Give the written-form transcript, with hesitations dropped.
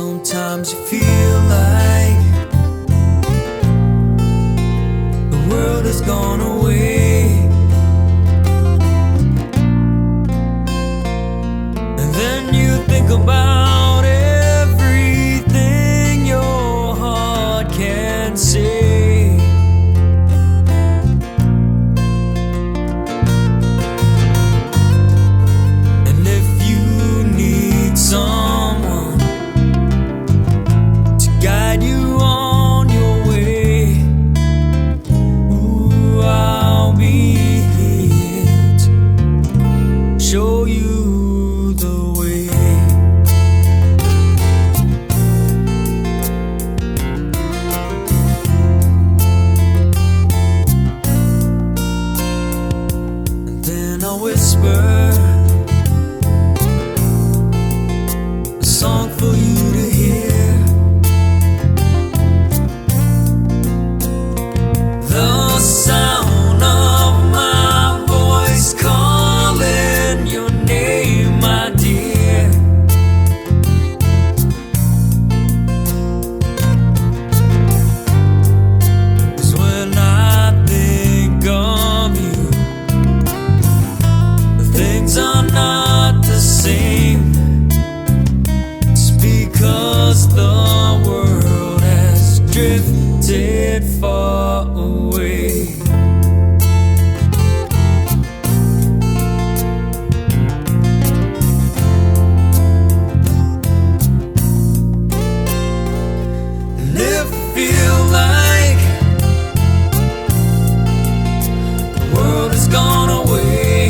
Sometimes you feel like the world has gone away, and then you think about everything your heart can say. And if you need someone to guide you on your way, ooh, I'll be here to show you the way. And then I'll whisper a song for you to hear, the sound of my voice calling your name, my dear. 'Cause when I think of you, things are not the same. It's because the world has drifted far away. And if you feel like the world has gone away,